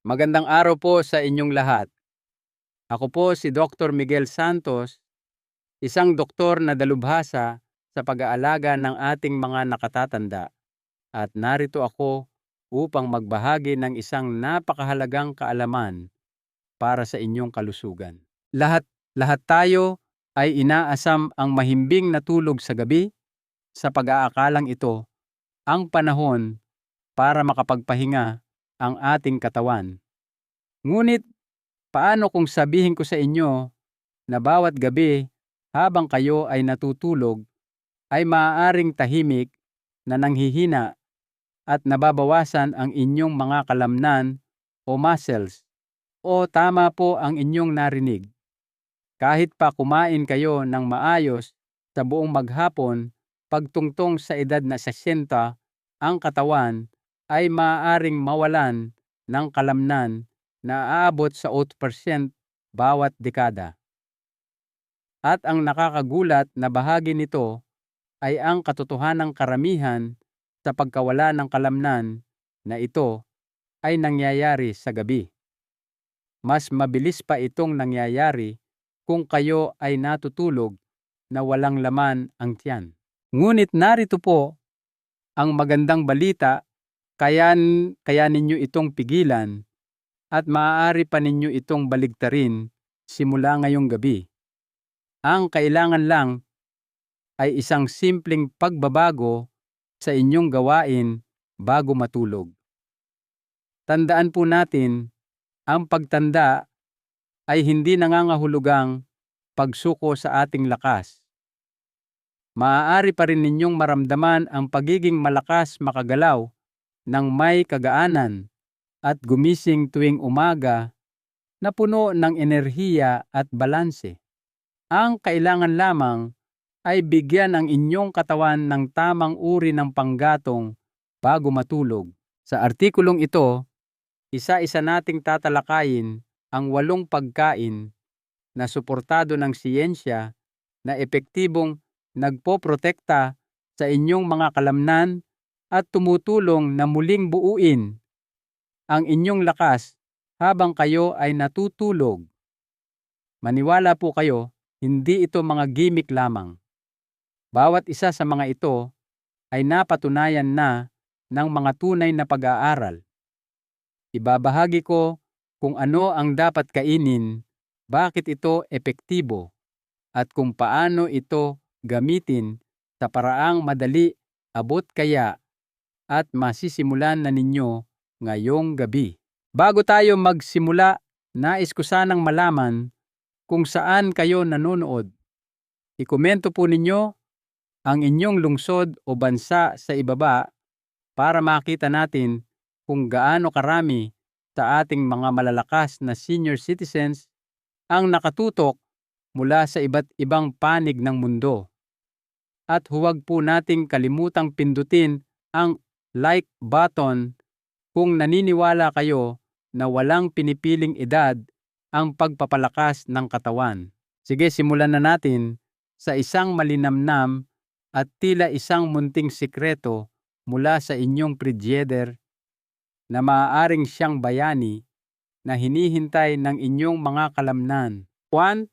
Magandang araw po sa inyong lahat. Ako po si Dr. Miguel Santos, isang doktor na dalubhasa sa pag-aalaga ng ating mga nakatatanda. At narito ako upang magbahagi ng isang napakahalagang kaalaman para sa inyong kalusugan. Lahat tayo ay inaasam ang mahimbing na tulog sa gabi sa pag-aakalang ito ang panahon para makapagpahinga ang ating katawan. Ngunit paano kung sabihin ko sa inyo na bawat gabi habang kayo ay natutulog ay maaaring tahimik na nanghihina at nababawasan ang inyong mga kalamnan o muscles? O tama po ang inyong narinig. Kahit pa kumain kayo ng maayos sa buong maghapon, pagtungtong sa edad na 60, ang katawan ay maaaring mawalan ng kalamnan na aabot sa 8% bawat dekada. At ang nakakagulat na bahagi nito ay ang katotohanang karamihan sa pagkawala ng kalamnan na ito ay nangyayari sa gabi. Mas mabilis pa itong nangyayari kung kayo ay natutulog na walang laman ang tiyan. Ngunit narito po ang magandang balita, kaya ninyo itong pigilan at maaari pa ninyo itong baligtarin simula ngayong gabi. Ang kailangan lang ay isang simpleng pagbabago sa inyong gawain bago matulog. Tandaan po natin, ang pagtanda ay hindi nangangahulugang pagsuko sa ating lakas. Maaari pa rin ninyong maramdaman ang pagiging malakas makagalaw ng may kagaanan at gumising tuwing umaga na puno ng enerhiya at balanse. Ang kailangan lamang ay bigyan ang inyong katawan ng tamang uri ng panggatong bago matulog. Sa artikulong ito, isa-isa nating tatalakayin ang 8 pagkain na suportado ng siyensya na epektibong nagpoprotekta sa inyong mga kalamnan at tumutulong na muling buuin ang inyong lakas habang kayo ay natutulog. Maniwala po kayo, hindi ito mga gimmick lamang. Bawat isa sa mga ito ay napatunayan na ng mga tunay na pag-aaral. Ibabahagi ko kung ano ang dapat kainin, bakit ito epektibo, at kung paano ito gamitin sa paraang madali, abot kaya, at masisimulan na ninyo ngayong gabi. Bago tayo magsimula, nais ko sanang malaman kung saan kayo nanonood. Ikomento po ninyo ang inyong lungsod o bansa sa ibaba para makita natin kung gaano karami sa ating mga malalakas na senior citizens ang nakatutok mula sa iba't ibang panig ng mundo. At huwag po nating kalimutang pindutin ang like button kung naniniwala kayo na walang pinipiling edad ang pagpapalakas ng katawan. Sige, simulan na natin sa isang malinamnam at tila isang munting sikreto mula sa inyong frigider na maaaring siyang bayani na hinihintay ng inyong mga kalamnan. 1.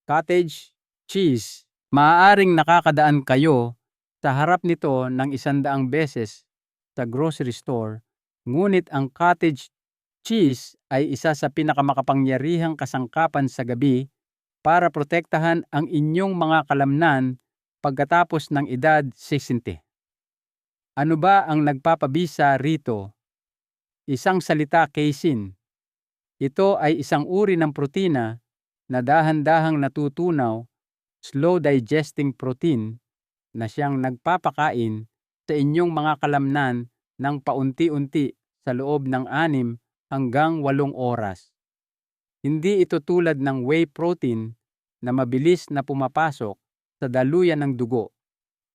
Cottage cheese. Maaaring nakakadaan kayo sa harap nito ng 100 beses sa grocery store, ngunit ang cottage cheese ay isa sa pinakamakapangyarihang kasangkapan sa gabi para protektahan ang inyong mga kalamnan pagkatapos ng edad 60. Ano ba ang nagpapabisa rito? Isang salita, casein. Ito ay isang uri ng protina na dahan-dahang natutunaw, slow digesting protein na siyang nagpapakain sa inyong mga kalamnan ng paunti-unti sa loob ng 6 hanggang 8 oras. Hindi ito tulad ng whey protein na mabilis na pumapasok sa daluyan ng dugo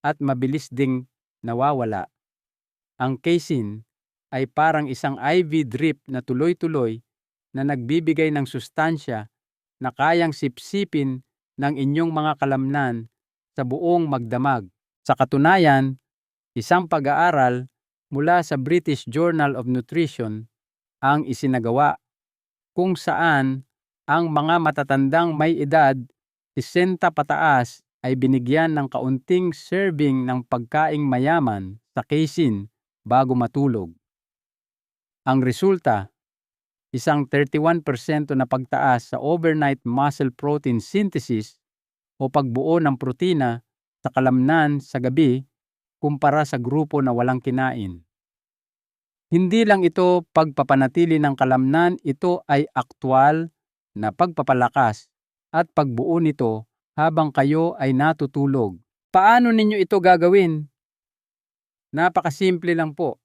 at mabilis ding nawawala. Ang casein ay parang isang IV drip na tuloy-tuloy na nagbibigay ng sustansya na kayang sipsipin ng inyong mga kalamnan sa buong magdamag. Sa katunayan, isang pag-aaral mula sa British Journal of Nutrition ang isinagawa kung saan ang mga matatandang may edad 60 pataas ay binigyan ng kaunting serving ng pagkaing mayaman sa casein bago matulog. Ang resulta, isang 31% na pagtaas sa overnight muscle protein synthesis o pagbuo ng protina sa kalamnan sa gabi kumpara sa grupo na walang kinain. Hindi lang ito pagpapanatili ng kalamnan, ito ay aktwal na pagpapalakas at pagbuo nito habang kayo ay natutulog. Paano ninyo ito gagawin? Napakasimple lang po.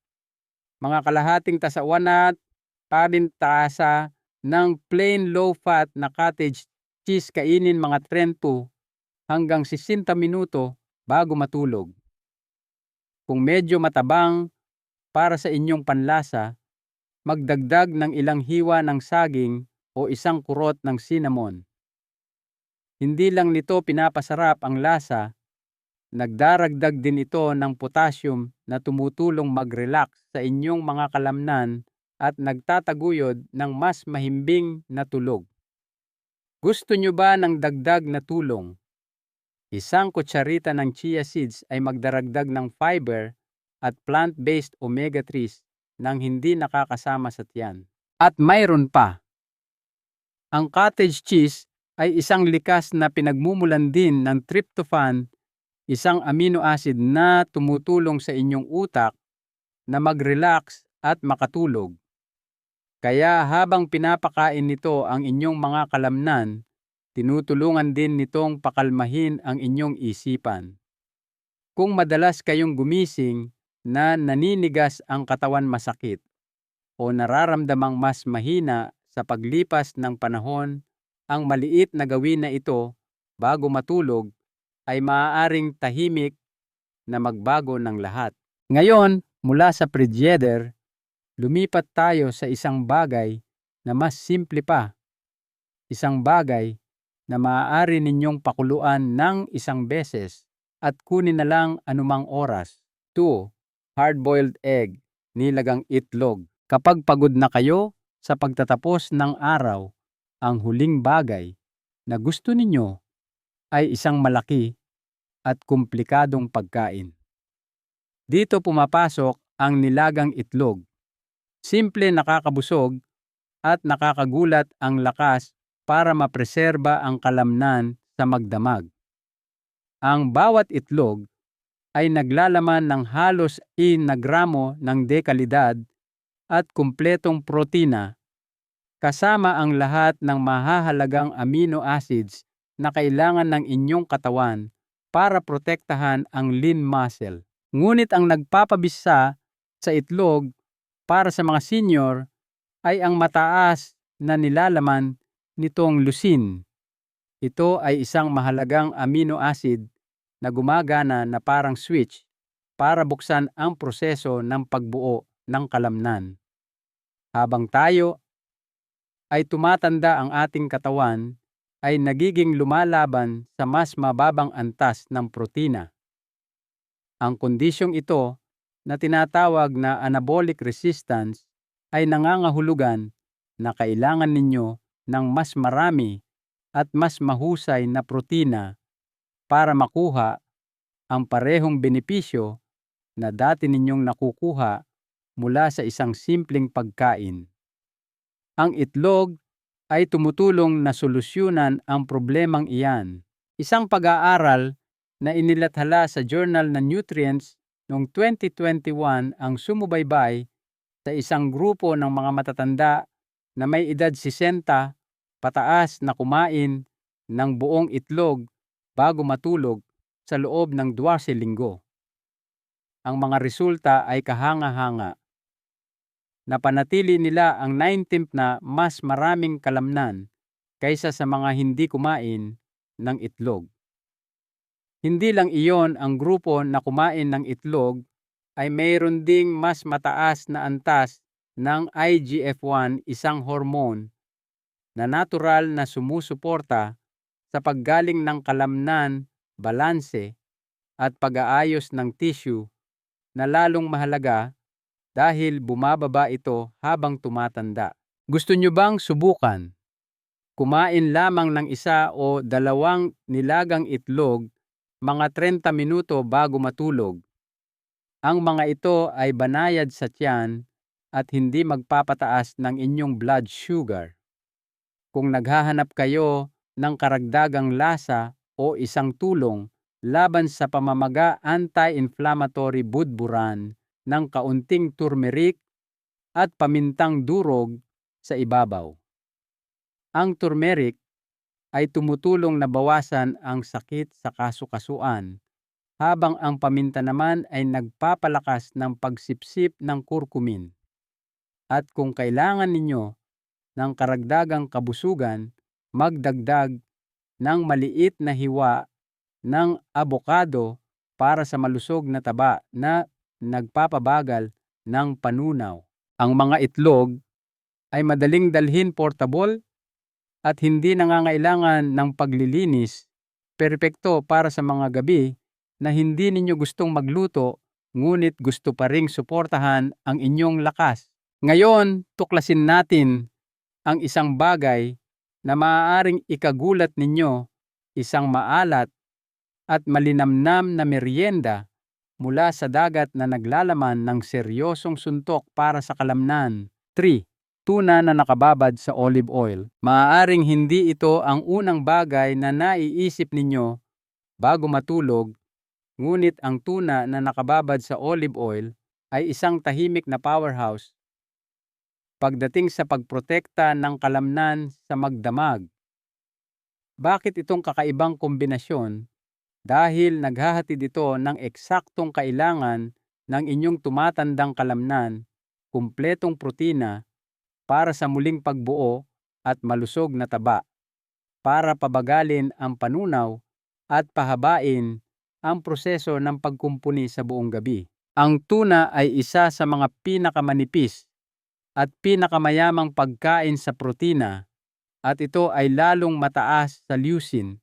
Mga kalahating tasawan at tasa ng plain low-fat na cottage cheese kainin mga 30 hanggang 60 minuto bago matulog. Kung medyo matabang para sa inyong panlasa, magdagdag ng ilang hiwa ng saging o isang kurot ng cinnamon. Hindi lang nito pinapasarap ang lasa, nagdaragdag din ito ng potassium na tumutulong mag-relax sa inyong mga kalamnan at nagtataguyod ng mas mahimbing na tulog. Gusto nyo ba ng dagdag na tulong? Isang kutsarita ng chia seeds ay magdaragdag ng fiber at plant-based omega-3s nang hindi nakakasama sa tiyan. At mayroon pa, ang cottage cheese ay isang likas na pinagmumulan din ng tryptophan, isang amino acid na tumutulong sa inyong utak na mag-relax at makatulog. Kaya habang pinapakain nito ang inyong mga kalamnan, tinutulungan din nitong pakalmahin ang inyong isipan. Kung madalas kayong gumising na naninigas ang katawan masakit o nararamdamang mas mahina sa paglipas ng panahon, ang maliit na gawin na ito bago matulog ay maaaring tahimik na magbago ng lahat. Ngayon, mula sa predyeder, lumipat tayo sa isang bagay na mas simple pa. Isang bagay na maaari ninyong pakuluan ng isang beses at kunin na lang anumang oras. 2. Hard-boiled egg, nilagang itlog. Kapag pagod na kayo sa pagtatapos ng araw, ang huling bagay na gusto ninyo ay isang malaki at komplikadong pagkain. Dito pumapasok ang nilagang itlog. Simple, nakakabusog at nakakagulat ang lakas para mapreserba ang kalamnan sa magdamag. Ang bawat itlog ay naglalaman ng halos 1 na gramo ng dekalidad at kumpletong protina kasama ang lahat ng mahahalagang amino acids na kailangan ng inyong katawan para protektahan ang lean muscle. Ngunit ang nagpapabisa sa itlog para sa mga senior ay ang mataas na nilalaman nitong leucine. Ito ay isang mahalagang amino acid na gumagana na parang switch para buksan ang proseso ng pagbuo ng kalamnan. Habang tayo ay tumatanda, ang ating katawan ay nagiging lumalaban sa mas mababang antas ng protina. Ang kondisyong ito na tinatawag na anabolic resistance ay nangangahulugan na kailangan ninyo ng mas marami at mas mahusay na protina para makuha ang parehong benepisyo na dati ninyong nakukuha mula sa isang simpleng pagkain. Ang itlog ay tumutulong na solusyonan ang problemang iyan. Isang pag-aaral na inilathala sa Journal ng Nutrients noong 2021 ang sumubaybay sa isang grupo ng mga matatanda na may edad 60 pataas na kumain ng buong itlog bago matulog sa loob ng 12 linggo. Ang mga resulta ay kahanga-hanga. Napanatili nila ang 9 na mas maraming kalamnan kaysa sa mga hindi kumain ng itlog. Hindi lang iyon, ang grupo na kumain ng itlog ay mayroon ding mas mataas na antas ng IGF-1, isang hormone na natural na sumusuporta sa paggaling ng kalamnan, balanse at pag-aayos ng tissue na lalong mahalaga dahil bumababa ito habang tumatanda. Gusto nyo bang subukan? Kumain lamang ng 1 o 2 nilagang itlog mga 30 minuto bago matulog. Ang mga ito ay banayad sa tiyan at hindi magpapataas ng inyong blood sugar. Kung naghahanap kayo ng karagdagang lasa o isang tulong laban sa pamamaga, anti-inflammatory budburan ng kaunting turmeric at pamintang durog sa ibabaw. Ang turmeric ay tumutulong na bawasan ang sakit sa kasukasuan, habang ang paminta naman ay nagpapalakas ng pagsipsip ng kurkumin. At kung kailangan ninyo ng karagdagang kabusugan, magdagdag ng maliit na hiwa ng abokado para sa malusog na taba na nagpapabagal ng panunaw. Ang mga itlog ay madaling dalhin, portable, at hindi nangangailangan ng paglilinis. Perpekto para sa mga gabi na hindi ninyo gustong magluto ngunit gusto pa ring suportahan ang inyong lakas. Ngayon, tuklasin natin ang isang bagay na maaaring ikagulat ninyo, isang maalat at malinamnam na merienda mula sa dagat na naglalaman ng seryosong suntok para sa kalamnan. 3. Tuna na nakababad sa olive oil. Maaaring hindi ito ang unang bagay na naiisip ninyo bago matulog, ngunit ang tuna na nakababad sa olive oil ay isang tahimik na powerhouse pagdating sa pagprotekta ng kalamnan sa magdamag. Bakit itong kakaibang kombinasyon? Dahil naghahatid ito ng eksaktong kailangan ng inyong tumatandang kalamnan, kumpletong protina para sa muling pagbuo at malusog na taba, para pabagalin ang panunaw at pahabain ang proseso ng pagkumpuni sa buong gabi. Ang tuna ay isa sa mga pinakamanipis at pinakamayamang pagkain sa protina, at ito ay lalong mataas sa leucine,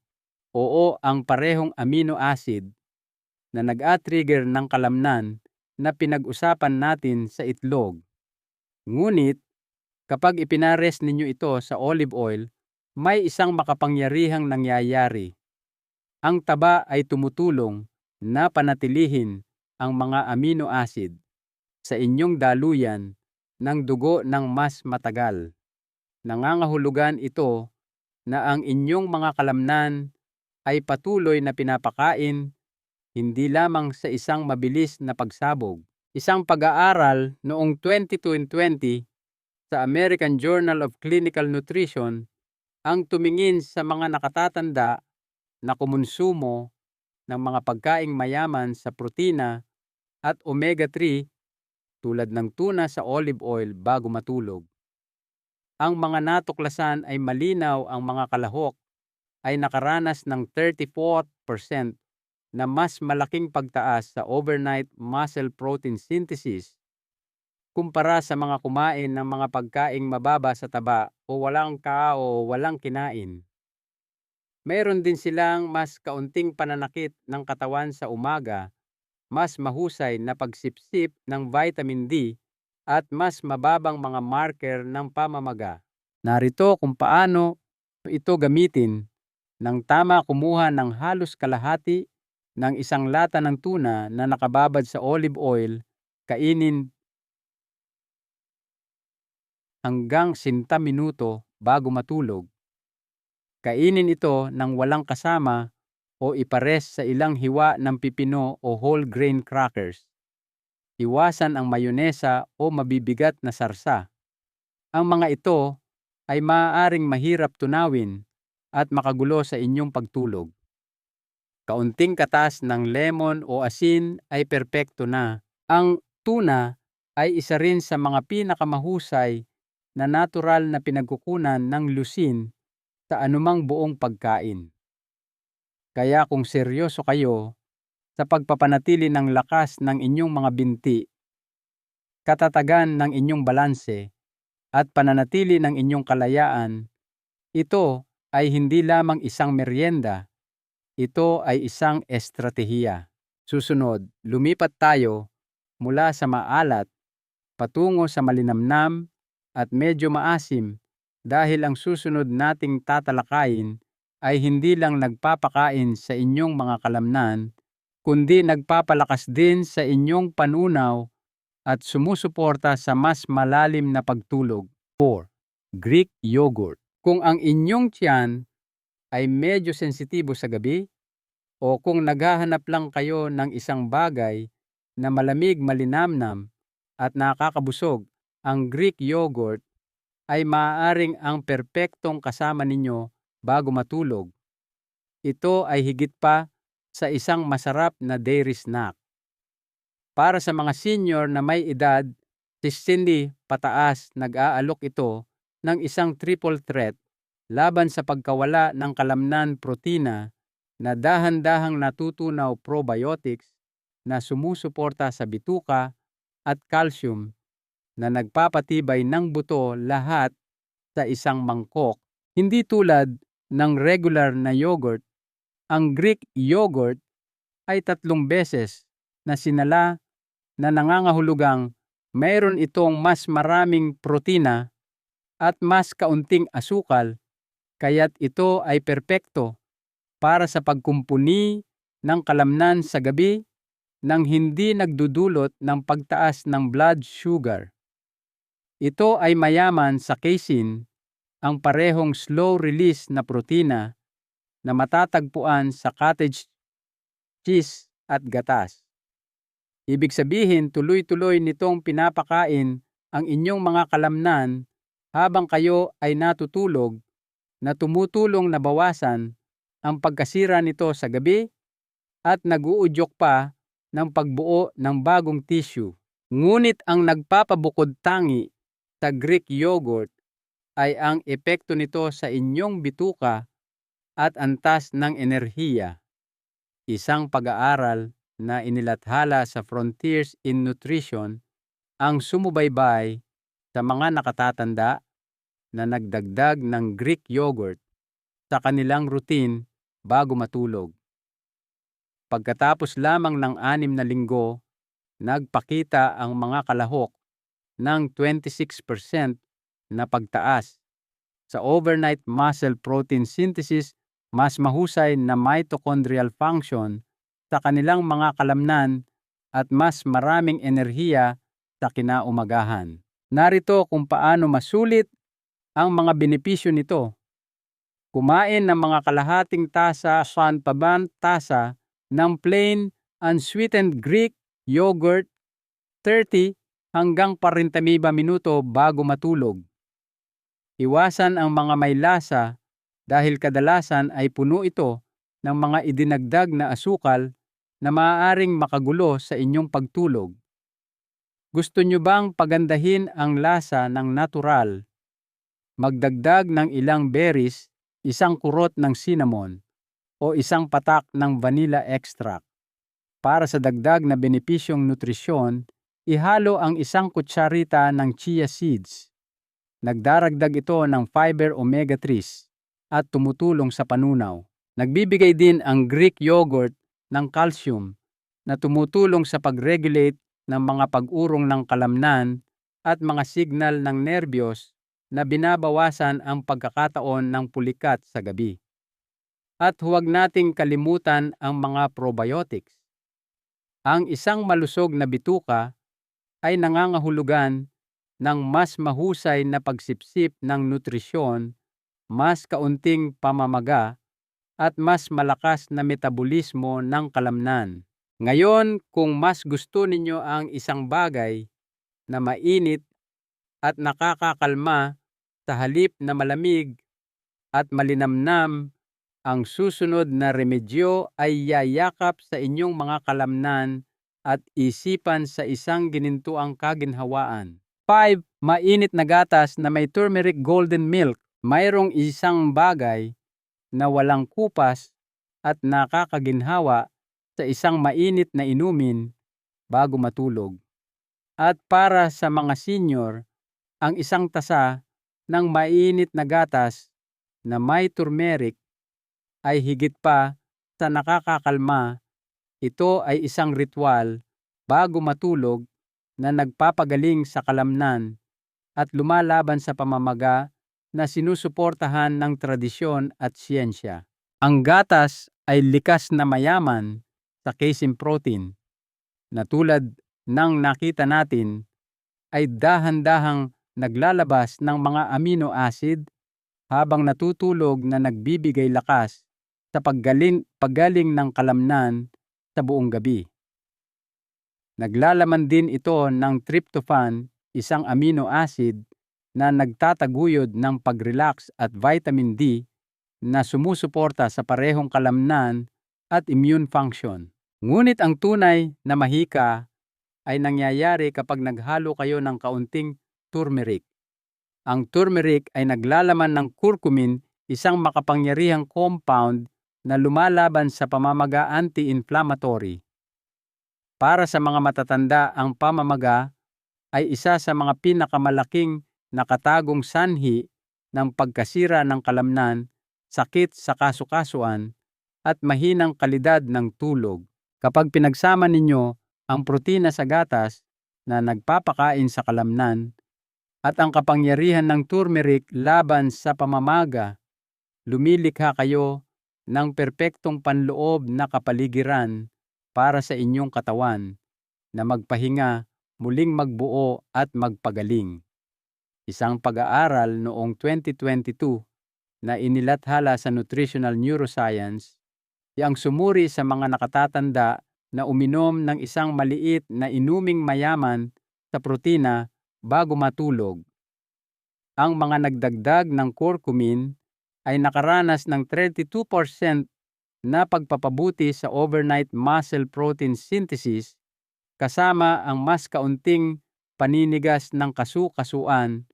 oo, ang parehong amino acid na nag-a-trigger ng kalamnan na pinag-usapan natin sa itlog. Ngunit, kapag ipinares ninyo ito sa olive oil, may isang makapangyarihang nangyayari. Ang taba ay tumutulong na panatilihin ang mga amino acid sa inyong daluyan ng dugo ng mas matagal. Nangangahulugan ito na ang inyong mga kalamnan ay patuloy na pinapakain, hindi lamang sa isang mabilis na pagsabog. Isang pag-aaral noong 2020 sa American Journal of Clinical Nutrition ang tumingin sa mga nakatatanda na kumonsumo ng mga pagkaing mayaman sa protina at omega-3 tulad ng tuna sa olive oil bago matulog. Ang mga natuklasan ay malinaw, ang mga kalahok ay nakaranas ng 34% na mas malaking pagtaas sa overnight muscle protein synthesis kumpara sa mga kumain ng mga pagkaing mababa sa taba o walang kinain. Mayroon din silang mas kaunting pananakit ng katawan sa umaga, mas mahusay na pagsipsip ng vitamin D, at mas mababang mga marker ng pamamaga. Narito kung paano ito gamitin. Nang tama, kumuha ng halos kalahati ng isang lata ng tuna na nakababad sa olive oil, kainin hanggang 90 minuto bago matulog. Kainin ito ng walang kasama o ipares sa ilang hiwa ng pipino o whole grain crackers. Iwasan ang mayonesa o mabibigat na sarsa. Ang mga ito ay maaaring mahirap tunawin at makagulo sa inyong pagtulog. Kaunting katas ng lemon o asin ay perpekto na. Ang tuna ay isa rin sa mga pinakamahusay na natural na pinagkukunan ng leucine sa anumang buong pagkain. Kaya kung seryoso kayo sa pagpapanatili ng lakas ng inyong mga binti, katatagan ng inyong balanse, at pananatili ng inyong kalayaan, ito ay hindi lamang isang merienda, ito ay isang estratehiya. Susunod, lumipat tayo mula sa maalat patungo sa malinamnam at medyo maasim dahil ang susunod nating tatalakayin ay hindi lang nagpapakain sa inyong mga kalamnan, kundi nagpapalakas din sa inyong panunaw at sumusuporta sa mas malalim na pagtulog. 4. Greek yogurt. Kung ang inyong tiyan ay medyo sensitibo sa gabi, o kung naghahanap lang kayo ng isang bagay na malamig, malinamnam at nakakabusog, ang Greek yogurt ay maaaring ang perpektong kasama ninyo bago matulog. Ito ay higit pa sa isang masarap na dairy snack. Para sa mga senior na may edad, 60 pataas, nag-aalok ito ng isang triple threat laban sa pagkawala ng kalamnan protina na dahan-dahang natutunaw probiotics na sumusuporta sa bituka at calcium na nagpapatibay ng buto, lahat sa isang mangkok. Hindi tulad ng regular na yogurt, ang Greek yogurt ay 3 beses na sinala na nangangahulugang mayroon itong mas maraming protina at mas kaunting asukal, kaya't ito ay perpekto para sa pagkumpuni ng kalamnan sa gabi nang hindi nagdudulot ng pagtaas ng blood sugar. Ito ay mayaman sa casein, ang parehong slow-release na protina na matatagpuan sa cottage cheese at gatas. Ibig sabihin, tuloy-tuloy nitong pinapakain ang inyong mga kalamnan habang kayo ay natutulog, na tumutulong na bawasan ang pagkasira nito sa gabi at nag-uudyok pa ng pagbuo ng bagong tissue. Ngunit ang nagpapabukod tangi sa Greek yogurt ay ang epekto nito sa inyong bituka at antas ng enerhiya. Isang pag-aaral na inilathala sa Frontiers in Nutrition ang sumubaybay sa mga nakatatanda na nagdagdag ng Greek yogurt sa kanilang routine bago matulog. Pagkatapos lamang ng 6 na linggo, nagpakita ang mga kalahok ng 26% na pagtaas sa overnight muscle protein synthesis, mas mahusay na mitochondrial function sa kanilang mga kalamnan at mas maraming enerhiya sa kinaumagahan. Narito kung paano masulit ang mga benepisyo nito. Kumain ng mga kalahating tasa tasa ng plain unsweetened Greek yogurt 30 hanggang 45 minuto bago matulog. Iwasan ang mga may lasa dahil kadalasan ay puno ito ng mga idinagdag na asukal na maaaring makagulo sa inyong pagtulog. Gusto nyo bang pagandahin ang lasa ng natural? Magdagdag ng ilang berries, isang kurot ng cinnamon, o isang patak ng vanilla extract. Para sa dagdag na benepisyong nutrisyon, ihalo ang isang kutsarita ng chia seeds. Nagdaragdag ito ng fiber omega-3 at tumutulong sa panunaw. Nagbibigay din ang Greek yogurt ng calcium na tumutulong sa pag-regulate ng mga pag-urong ng kalamnan at mga signal ng nerbiyos na binabawasan ang pagkakataon ng pulikat sa gabi. At huwag nating kalimutan ang mga probiotics. Ang isang malusog na bituka ay nangangahulugan ng mas mahusay na pagsipsip ng nutrisyon, mas kaunting pamamaga, at mas malakas na metabolismo ng kalamnan. Ngayon, kung mas gusto ninyo ang isang bagay na mainit at nakakakalma sa halip na malamig at malinamnam, ang susunod na remedyo ay yayakap sa inyong mga kalamnan at isipan sa isang ginintuang kaginhawaan. 5. Mainit na gatas na may turmeric golden milk. Mayroong isang bagay na walang kupas at nakakaginhawa sa isang mainit na inumin bago matulog. At para sa mga senior, ang isang tasa ng mainit na gatas na may turmeric ay higit pa sa nakakakalma. Ito ay isang ritual bago matulog na nagpapagaling sa kalamnan at lumalaban sa pamamaga na sinusuportahan ng tradisyon at siyensya. Ang gatas ay likas na mayaman sa casein protein na tulad ng nakita natin ay dahan-dahang naglalabas ng mga amino acid habang natutulog na nagbibigay lakas sa paggaling ng kalamnan sa buong gabi. Naglalaman din ito ng tryptophan, isang amino acid na nagtataguyod ng pag-relax, at vitamin D na sumusuporta sa parehong kalamnan at immune function. Ngunit ang tunay na mahika ay nangyayari kapag naghalo kayo ng kaunting turmeric. Ang turmeric ay naglalaman ng curcumin, isang makapangyarihang compound na lumalaban sa pamamaga anti-inflammatory. Para sa mga matatanda, ang pamamaga ay isa sa mga pinakamalaking nakatagong sanhi ng pagkasira ng kalamnan, sakit sa kasukasuan, at mahinang kalidad ng tulog. Kapag pinagsama ninyo ang protina sa gatas na nagpapakain sa kalamnan at ang kapangyarihan ng turmeric laban sa pamamaga, lumilikha kayo ng perpektong panloob na kapaligiran para sa inyong katawan na magpahinga, muling magbuo at magpagaling. Isang pag-aaral noong 2022 na inilathala sa Nutritional Neuroscience ang sumuri sa mga nakatatanda na uminom ng isang maliit na inuming mayaman sa protina bago matulog. Ang mga nagdagdag ng curcumin ay nakaranas ng 32% na pagpapabuti sa overnight muscle protein synthesis, kasama ang mas kaunting paninigas ng kasukasuan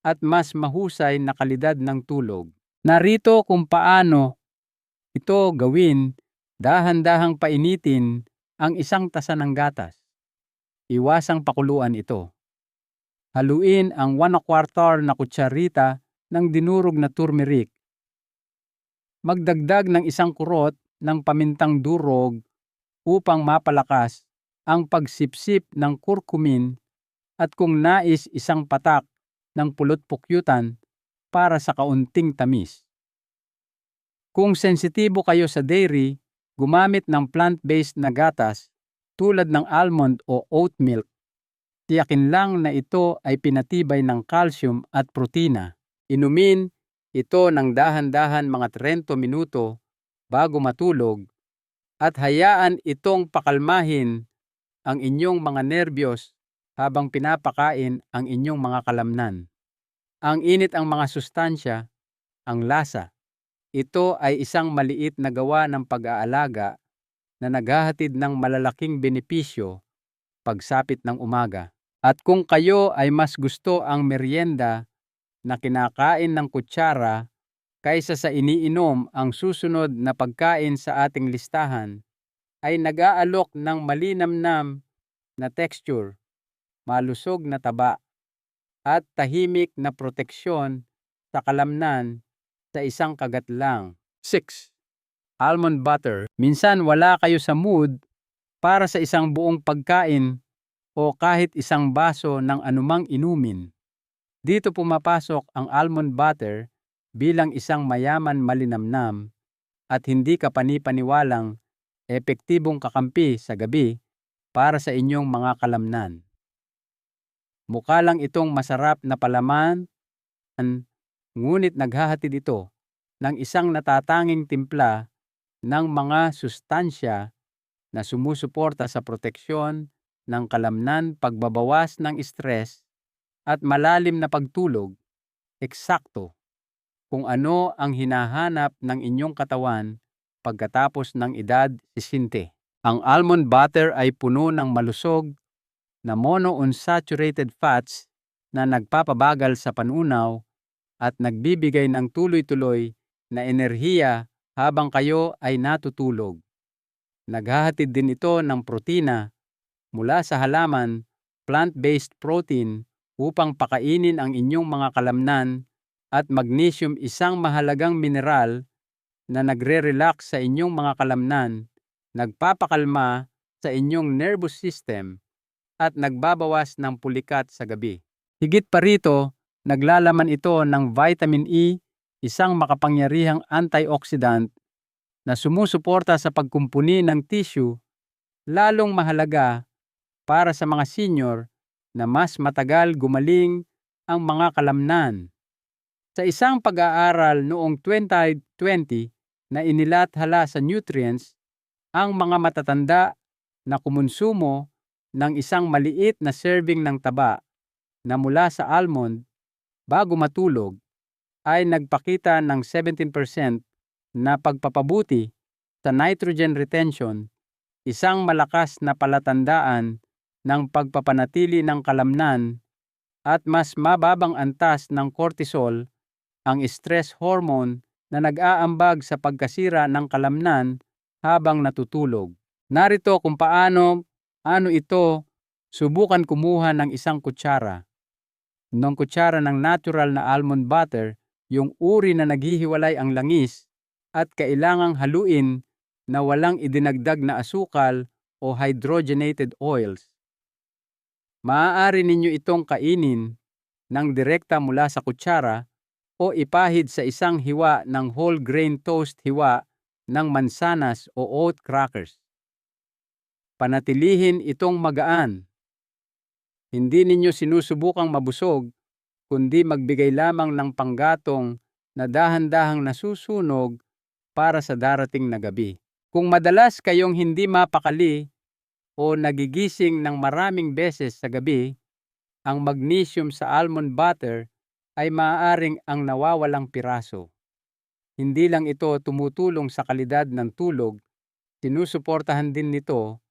at mas mahusay na kalidad ng tulog. Narito kung paano ito gawin: dahan-dahang painitin ang isang tasa ng gatas. Iwasang pakuluan ito. Haluin ang 1/4 na kutsarita ng dinurog na turmeric. Magdagdag ng isang kurot ng pamintang durog upang mapalakas ang pagsipsip ng curcumin, at kung nais, isang patak ng pulot-pukyutan para sa kaunting tamis. Kung sensitibo kayo sa dairy, gumamit ng plant-based na gatas tulad ng almond o oat milk. Tiyakin lang na ito ay pinatibay ng calcium at protina. Inumin ito ng dahan-dahan mga 30 minuto bago matulog at hayaan itong pakalmahin ang inyong mga nerbiyos habang pinapakain ang inyong mga kalamnan. Ang init ang mga sustansya, ang lasa. Ito ay isang maliit na gawa ng pag-aalaga na naghahatid ng malalaking benepisyo pagsapit ng umaga. At kung kayo ay mas gusto ang merienda na kinakain ng kutsara kaysa sa iniinom, ang susunod na pagkain sa ating listahan ay nag-aalok ng malinamnam na texture, malusog na taba, at tahimik na proteksyon sa kalamnan sa isang kagat lang. 6. Almond butter. Minsan wala kayo sa mood para sa isang buong pagkain o kahit isang baso ng anumang inumin. Dito pumapasok ang almond butter bilang isang mayaman, malinamnam at hindi kapani-paniwalang epektibong kakampi sa gabi para sa inyong mga kalamnan. Mukha lang itong masarap na palaman, ngunit naghahatid ito ng isang natatanging timpla ng mga sustansya na sumusuporta sa proteksyon ng kalamnan, pagbabawas ng stress, at malalim na pagtulog. Eksakto kung ano ang hinahanap ng inyong katawan pagkatapos ng edad 60. Ang almond butter ay puno ng malusog na monounsaturated fats na nagpapabagal sa panunaw at nagbibigay ng tuloy-tuloy na enerhiya habang kayo ay natutulog. Naghahatid din ito ng protina mula sa halaman, plant-based protein, upang pakainin ang inyong mga kalamnan, at magnesium, isang mahalagang mineral na nagre-relax sa inyong mga kalamnan, nagpapakalma sa inyong nervous system, at nagbabawas ng pulikat sa gabi. Higit pa rito, naglalaman ito ng vitamin E, isang makapangyarihang antioxidant na sumusuporta sa pagkumpuni ng tissue, lalong mahalaga para sa mga senior na mas matagal gumaling ang mga kalamnan. Sa isang pag-aaral noong 2020 na inilathala sa Nutrients, ang mga matatanda na kumonsumo ng isang maliit na serving ng taba na mula sa almond bago matulog ay nagpakita ng 17% na pagpapabuti sa nitrogen retention, isang malakas na palatandaan ng pagpapanatili ng kalamnan, at mas mababang antas ng cortisol, ang stress hormone na nag-aambag sa pagkasira ng kalamnan habang natutulog. Narito kung paano ito. Subukan kumuha ng isang kutsara ng natural na almond butter, yung uri na naghihiwalay ang langis, at kailangang haluin na walang idinagdag na asukal o hydrogenated oils. Maaari ninyo itong kainin ng direkta mula sa kutsara o ipahid sa isang hiwa ng whole grain toast, hiwa ng mansanas o oat crackers. Panatilihin itong magaan. Hindi ninyo sinusubukang mabusog, kundi magbigay lamang ng panggatong na dahan-dahang nasusunog para sa darating na gabi. Kung madalas kayong hindi mapakali o nagigising ng maraming beses sa gabi, ang magnesium sa almond butter ay maaaring ang nawawalang piraso. Hindi lang ito tumutulong sa kalidad ng tulog, sinusuportahan din nito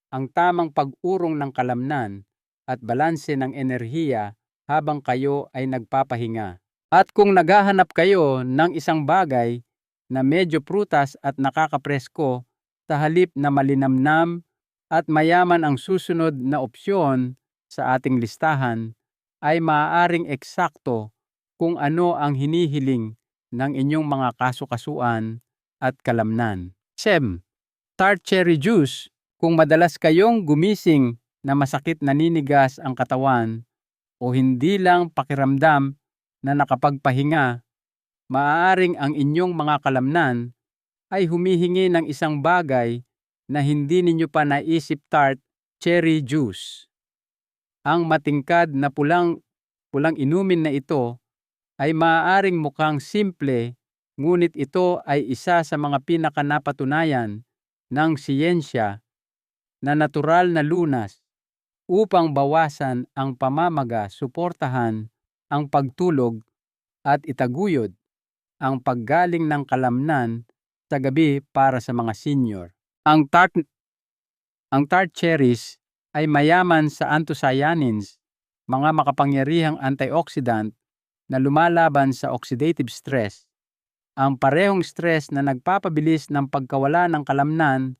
ang tamang pag-urong ng kalamnan at balanse ng enerhiya habang kayo ay nagpapahinga. At kung naghahanap kayo ng isang bagay na medyo prutas at nakakapresko sa halip na malinamnam at mayaman, ang susunod na opsyon sa ating listahan ay maaaring eksakto kung ano ang hinihiling ng inyong mga kasukasuan at kalamnan. Tart cherry juice. Kung madalas kayong gumising na masakit, naninigas ang katawan, o hindi lang pakiramdam na nakapagpahinga, maaaring ang inyong mga kalamnan ay humihingi ng isang bagay na hindi ninyo pa naisip. Tart cherry juice. Ang matingkad na pulang inumin na ito ay maaaring mukhang simple, ngunit ito ay isa sa mga pinakanapatunayan ng siyensya na natural na lunas upang bawasan ang pamamaga, suportahan ang pagtulog, at itaguyod ang paggaling ng kalamnan sa gabi para sa mga senior. Ang tart cherries ay mayaman sa anthocyanins, mga makapangyarihang antioxidant na lumalaban sa oxidative stress, ang parehong stress na nagpapabilis ng pagkawala ng kalamnan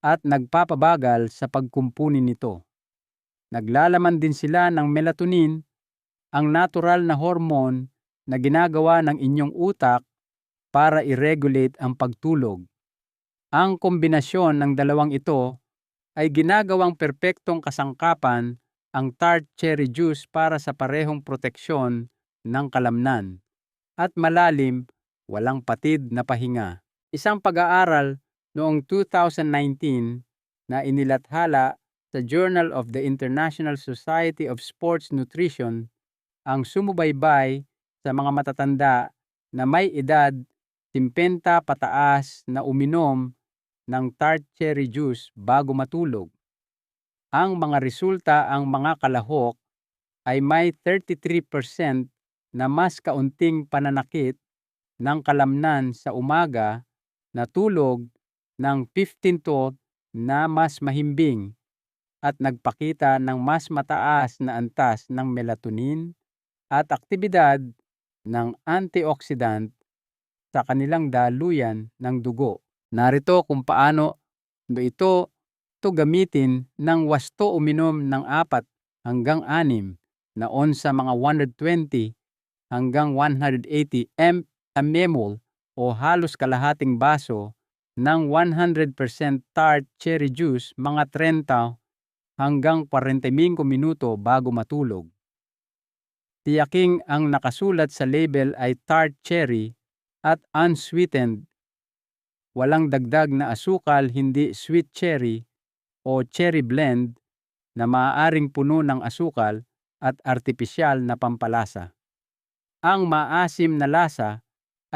at nagpapabagal sa pagkumpuni nito. Naglalaman din sila ng melatonin, ang natural na hormone na ginagawa ng inyong utak para i-regulate ang pagtulog. Ang kombinasyon ng dalawang ito ay ginagawang perpektong kasangkapan ang tart cherry juice para sa parehong proteksyon ng kalamnan at malalim, walang patid na pahinga. Isang pag-aaral noong 2019 na inilathala sa Journal of the International Society of Sports Nutrition ang sumubaybay sa mga matatanda na may edad 50 pataas na uminom ng tart cherry juice bago matulog. Ang mga resulta, ang mga kalahok ay may 33% na mas kaunting pananakit ng kalamnan sa umaga, na tulog ng 15 na mas mahimbing, at nagpakita ng mas mataas na antas ng melatonin at aktibidad ng antioxidant sa kanilang daluyan ng dugo. Narito kung paano ito gamitin ng wasto. Uminom ng 4 hanggang 6 na onsa, mga 120 hanggang 180 ml o halos kalahating baso ng 100% tart cherry juice, mga 30 hanggang 45 minuto bago matulog. Tiyaking ang nakasulat sa label ay tart cherry at unsweetened, walang dagdag na asukal, hindi sweet cherry o cherry blend na maaaring puno ng asukal at artipisyal na pampalasa. Ang maasim na lasa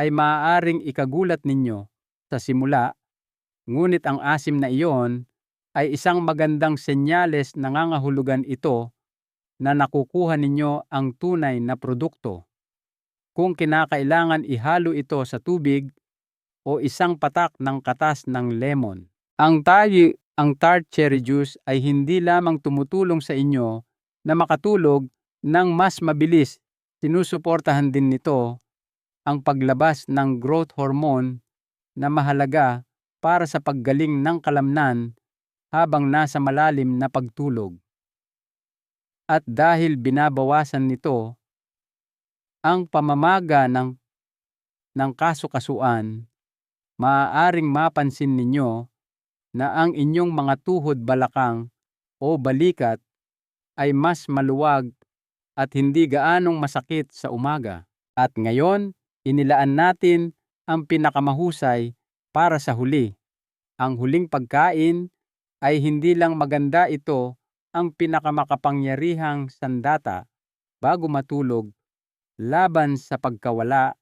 ay maaaring ikagulat ninyo sa simula, ngunit ang asim na iyon ay isang magandang senyales, nangangahulugan ito na nakukuha ninyo ang tunay na produkto. Kung kinakailangan, ihalo ito sa tubig o isang patak ng katas ng lemon. Ang tart cherry juice ay hindi lamang tumutulong sa inyo na makatulog ng mas mabilis, sinusuportahan din nito ang paglabas ng growth hormone na mahalaga para sa paggaling ng kalamnan habang nasa malalim na pagtulog. At dahil binabawasan nito ang pamamaga ng kasukasuan, maaaring mapansin ninyo na ang inyong mga tuhod, balakang o balikat ay mas maluwag at hindi gaanong masakit sa umaga. At ngayon, inilaan natin ang pinakamahusay para sa huli. Ang huling pagkain ay hindi lang maganda, ito ang pinakamakapangyarihang sandata bago matulog laban sa pagkawala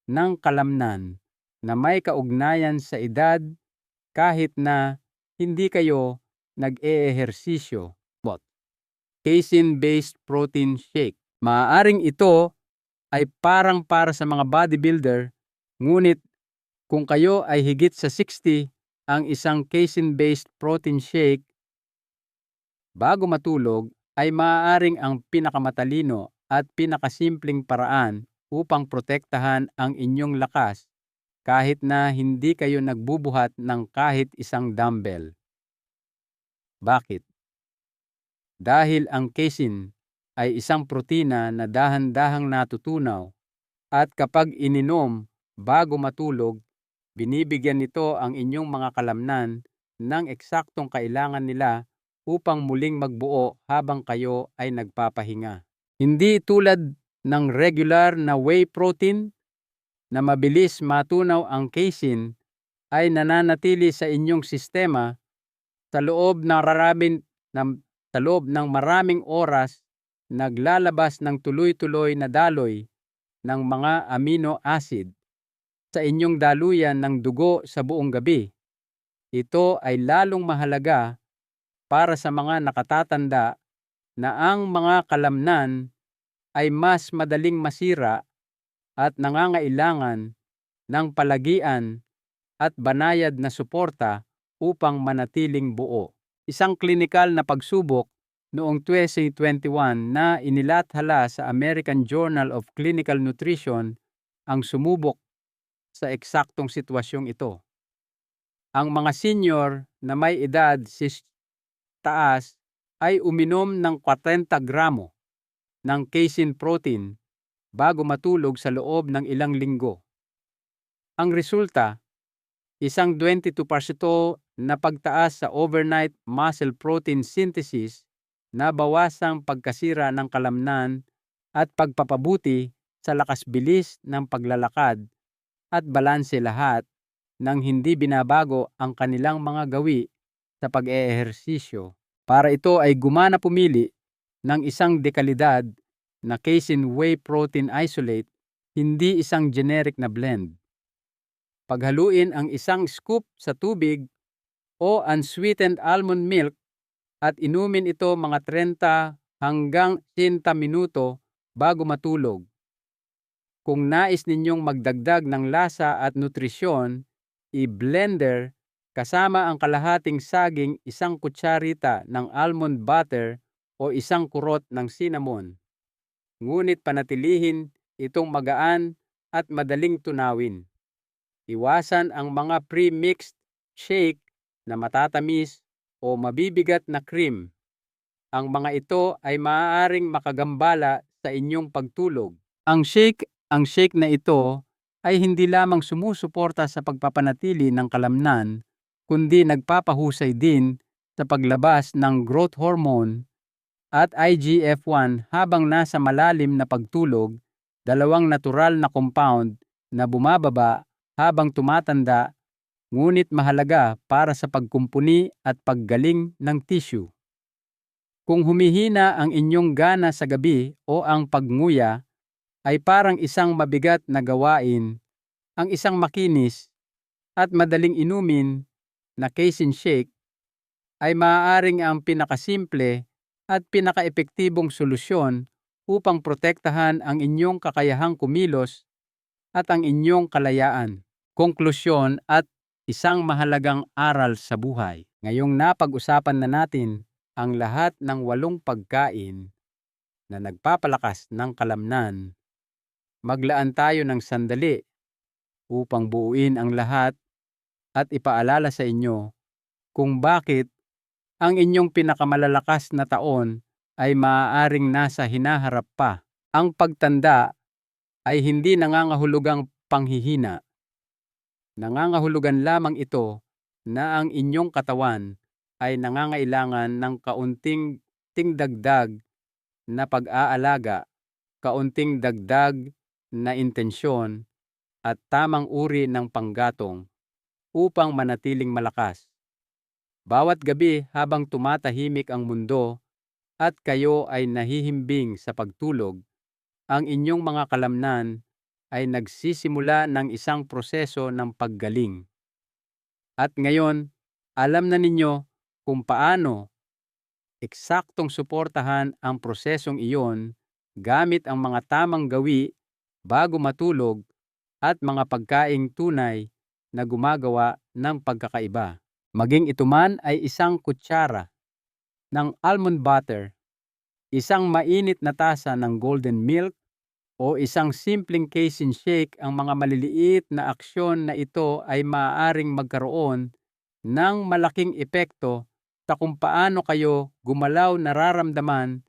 ng kalamnan na may kaugnayan sa edad kahit na hindi kayo nag-eehersisyo. Casein-based protein shake. Maaaring ito ay parang para sa mga bodybuilder, ngunit kung kayo ay higit sa 60, ang isang casein-based protein shake bago matulog ay maaaring ang pinakamatalino at pinakasimpleng paraan upang protektahan ang inyong lakas kahit na hindi kayo nagbubuhat ng kahit isang dumbbell. Bakit? Dahil ang casein ay isang protina na dahan-dahang natutunaw at kapag ininom bago matulog, binibigyan nito ang inyong mga kalamnan ng eksaktong kailangan nila upang muling magbuo habang kayo ay nagpapahinga. Hindi tulad ng regular na whey protein na mabilis matunaw, ang casein ay nananatili sa inyong sistema sa loob ng maraming oras, naglalabas ng tuloy-tuloy na daloy ng mga amino acid sa inyong daluyan ng dugo sa buong gabi. Ito ay lalong mahalaga para sa mga nakatatanda na ang mga kalamnan ay mas madaling masira at nangangailangan ng palagian at banayad na suporta upang manatiling buo. Isang klinikal na pagsubok noong 2021 na inilathala sa American Journal of Clinical Nutrition ang sumubok sa eksaktong sitwasyong ito. Ang mga senior na may edad taas ay uminom ng 40 gramo ng casein protein bago matulog sa loob ng ilang linggo. Ang resulta, isang 22% na pagtaas sa overnight muscle protein synthesis na bawasang pagkasira ng kalamnan at pagpapabuti sa lakas bilis ng paglalakad at balanse, lahat ng hindi binabago ang kanilang mga gawi sa pag-eehersisyo. Para ito ay gumana pumili ng isang dekalidad na casein whey protein isolate, hindi isang generic na blend. Paghaluin ang isang scoop sa tubig o unsweetened almond milk at inumin ito mga 30 hanggang 60 minuto bago matulog. Kung nais ninyong magdagdag ng lasa at nutrisyon, i-blender kasama ang kalahating saging, isang kutsarita ng almond butter o isang kurot ng cinnamon. Ngunit panatilihin itong magaan at madaling tunawin. Iwasan ang mga pre-mixed shake na matatamis o mabibigat na cream. Ang mga ito ay maaaring makagambala sa inyong pagtulog. Ang shake na ito ay hindi lamang sumusuporta sa pagpapanatili ng kalamnan, kundi nagpapahusay din sa paglabas ng growth hormone at IGF-1 habang nasa malalim na pagtulog, dalawang natural na compound na bumababa habang tumatanda, ngunit mahalaga para sa pagkumpuni at paggaling ng tissue. Kung humihina ang inyong gana sa gabi o ang pagnguya ay parang isang mabigat na gawain, ang isang makinis at madaling inumin na casein shake ay maaaring ang pinakasimple at pinakaepektibong solusyon upang protektahan ang inyong kakayahang kumilos at ang inyong kalayaan. Konklusyon at isang mahalagang aral sa buhay. Ngayong napag-usapan na natin ang lahat ng 8 pagkain na nagpapalakas ng kalamnan, maglaan tayo ng sandali upang buuin ang lahat at ipaalala sa inyo kung bakit ang inyong pinakamalalakas na taon ay maaaring nasa hinaharap pa. Ang pagtanda ay hindi nangangahulugang panghihina. Nangangahulugan lamang ito na ang inyong katawan ay nangangailangan ng kaunting dagdag na pag-aalaga, kaunting dagdag na intensyon at tamang uri ng panggatong upang manatiling malakas. Bawat gabi habang tumatahimik ang mundo at kayo ay nahihimbing sa pagtulog, ang inyong mga kalamnan ay nagsisimula ng isang proseso ng paggaling. At ngayon, alam na ninyo kung paano eksaktong suportahan ang prosesong iyon gamit ang mga tamang gawi bago matulog at mga pagkaing tunay na gumagawa ng pagkakaiba. Maging ito man ay isang kutsara ng almond butter, isang mainit na tasa ng golden milk, o isang simpleng casein shake, ang mga maliliit na aksyon na ito ay maaaring magkaroon ng malaking epekto sa kung paano kayo gumalaw, nararamdaman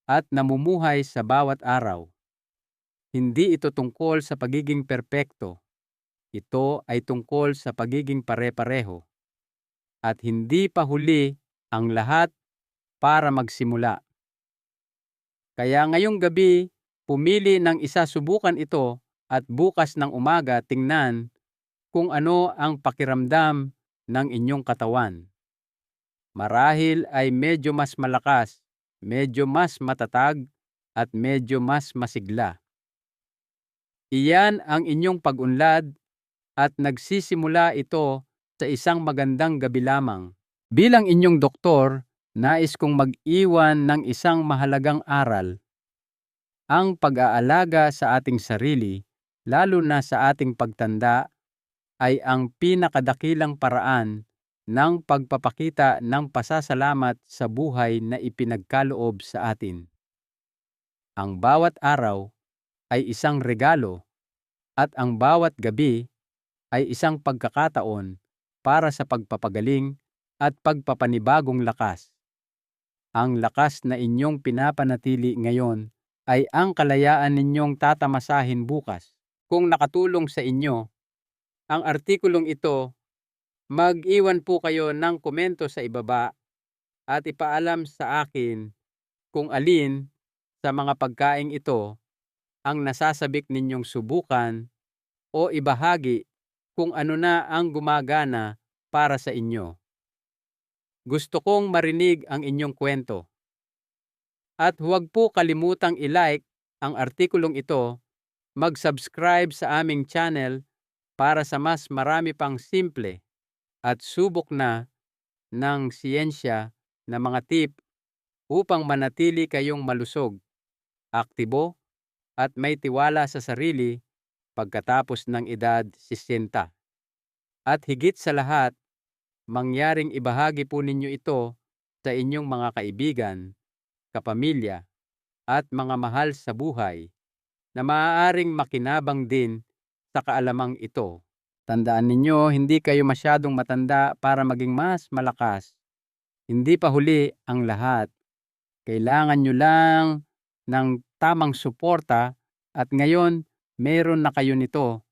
at namumuhay sa bawat araw. Hindi ito tungkol sa pagiging perpekto. Ito ay tungkol sa pagiging pare-pareho. At hindi pa huli ang lahat para magsimula. Kaya ngayong gabi, pumili ng isa, subukan ito at bukas ng umaga tingnan kung ano ang pakiramdam ng inyong katawan. Marahil ay medyo mas malakas, medyo mas matatag at medyo mas masigla. Iyan ang inyong pag-unlad at nagsisimula ito sa isang magandang gabi lamang. Bilang inyong doktor, nais kong mag-iwan ng isang mahalagang aral. Ang pag-aalaga sa ating sarili, lalo na sa ating pagtanda, ay ang pinakadakilang paraan ng pagpapakita ng pasasalamat sa buhay na ipinagkaloob sa atin. Ang bawat araw ay isang regalo at ang bawat gabi ay isang pagkakataon para sa pagpapagaling at pagpapanibagong lakas. Ang lakas na inyong pinapanatili ngayon ay ang kalayaan ninyong tatamasahin bukas. Kung nakatulong sa inyo ang artikulong ito, mag-iwan po kayo ng komento sa ibaba at ipaalam sa akin kung alin sa mga pagkaing ito ang nasasabik ninyong subukan o ibahagi kung ano na ang gumagana para sa inyo. Gusto kong marinig ang inyong kwento. At huwag po kalimutang i-like ang artikulong ito, mag-subscribe sa aming channel para sa mas marami pang simple at subok na ng siyensya na mga tip upang manatili kayong malusog, aktibo at may tiwala sa sarili pagkatapos ng edad 60. At higit sa lahat, mangyaring ibahagi po ninyo ito sa inyong mga kaibigan, kapamilya, at mga mahal sa buhay na maaaring makinabang din sa kaalamang ito. Tandaan ninyo, hindi kayo masyadong matanda para maging mas malakas. Hindi pa huli ang lahat. Kailangan nyo lang ng tamang suporta at ngayon meron na kayo nito.